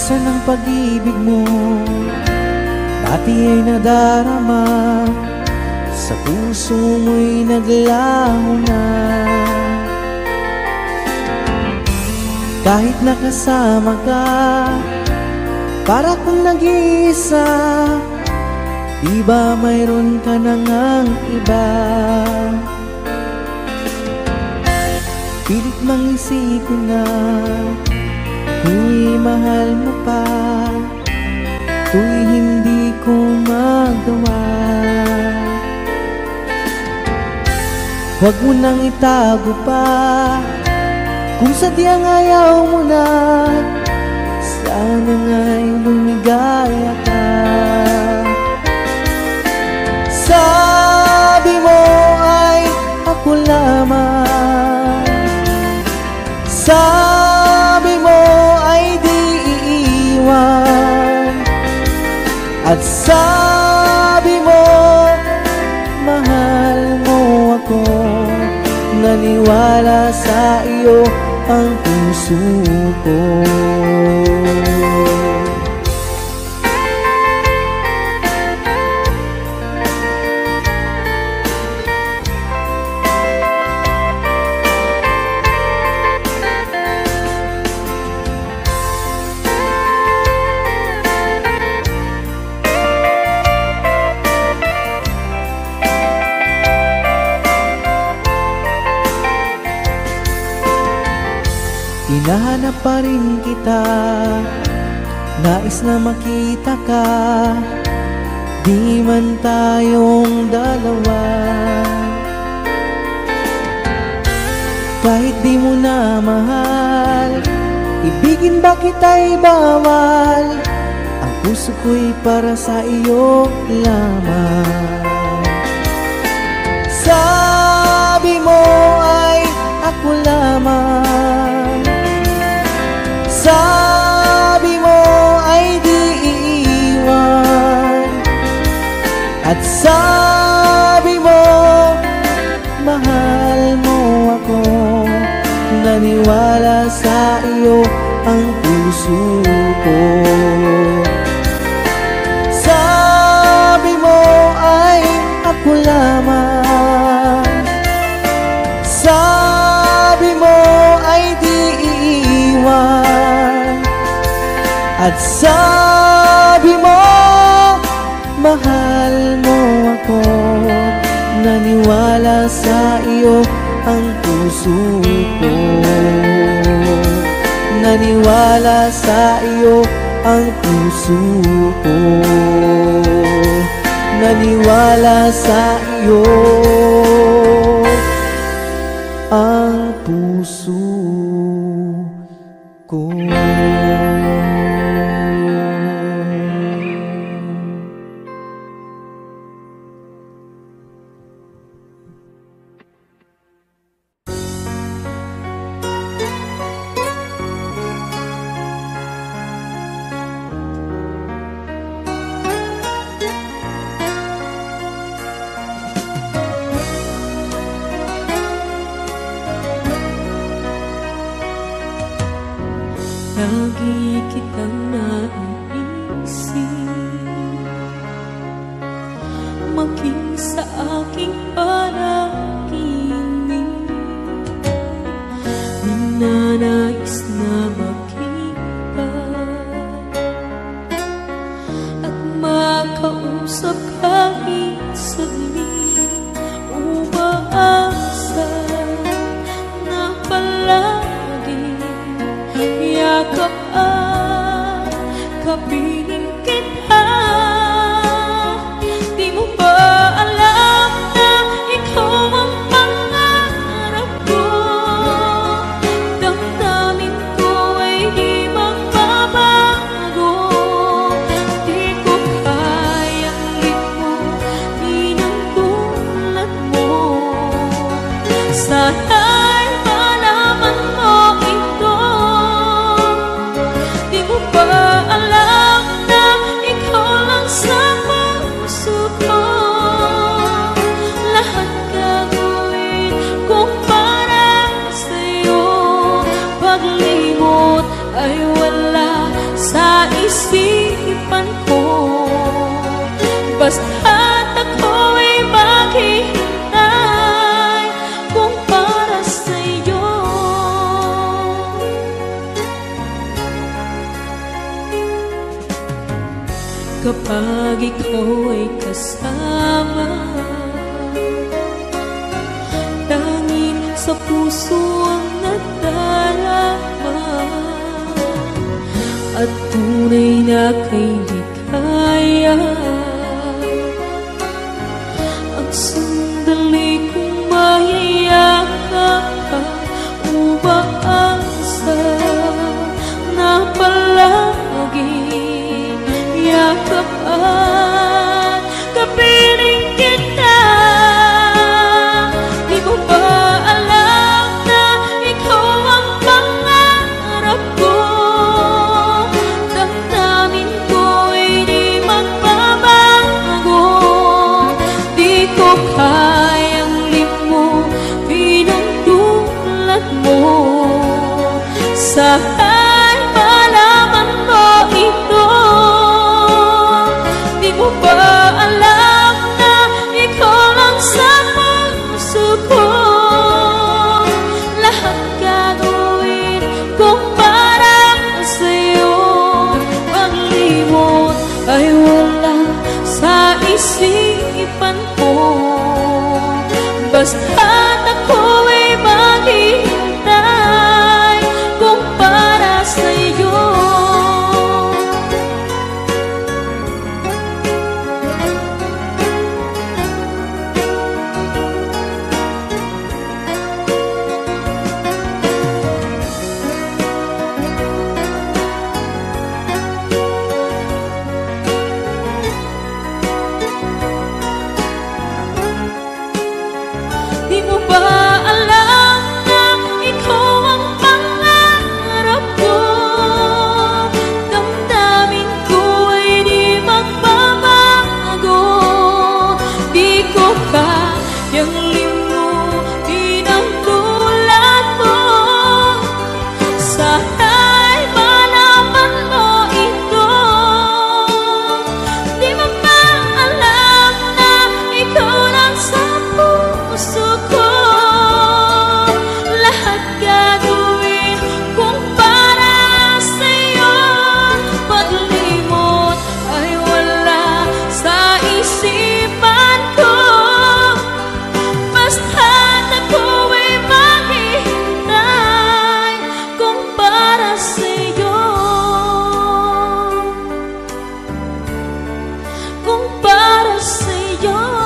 Minsan ang pag-ibig mo dati ay nadarama, sa puso mo'y naglaho na. Kahit nakasama ka, para kung nag-iisa, di ba mayroon ka na ngang iba? Pilit mang isipin na tu'y mahal mo pa, tu'y hindi ko magawa. Huwag mo nang itago pa, kung sadyang ayaw mo na, sana nga'y lumigaya ka. Sabi mo ay ako lamang, sabi mo ay di iiwan, at sabi mo mahal mo ako. Naniwala sa iyo ang puso ko. Hinahanap pa rin kita, nais na makita ka, di man tayong dalawa. Kahit di mo na mahal, ibigin ba kita'y bawal? Ang puso ko'y para sa iyo lamang. Sabi mo ay ako lamang, sabi mo ay di iiwan, at sabi mo mahal mo ako. Naniwala sa iyo ang puso ko. Sabi mo ay ako lamang, sabi mo ay di iiwan, at sabi mo mahal mo ako. Naniwala sa iyo ang puso ko. Naniwala sa iyo ang puso ko. Naniwala sa iyo ang puso ko. Lagi kitang naiisip, maging sa aking panaginip. Ninanais na makita at makausap kahit saglit. Umaasa na palagi yakap at kapiling kita. Di mo ba alam na ikaw ang pangarap ko? Damdamin ko ay di magbabago. Di ko kayang limutin ang tulad mo. Sana'y malaman mo ito. Di mo ba alam basta't ako'y maghihintay kung para sa'yo. Kapag ikaw ay kasama, tangin sa puso ang nadarama, at tunay na kay ligaya. Ang sandali kong mayayakap ka, umaasa na palagi yakap at kapiling kita. Di mo ba alam na ikaw ang pangarap ko? Damdamin ko'y di magbabago. Di ko kayang limutin ang tulad mo. Sa'y malaman mo ito. Di mo ba alam na ikaw lang sa puso ko? Lahat gagawin kung para sa'yo. Paglimot ay wala sa isipan ko. Basta't ako'y maghihintay kung para sa'yo. Di mo ba alam na ikaw ang pangarap ko? Damdamin ko ay di magbabago. Di ko kayang limutin ang tulad mo. Sana'y malaman mo ito. Di mo ba alam na ikaw lang sa puso ko? Lahat gagawin kung para sa'yo. Paglimot ay wala sa isipan ko. Basta't ako'y maghihintay kung para sa'yo. Kung para sa'yo.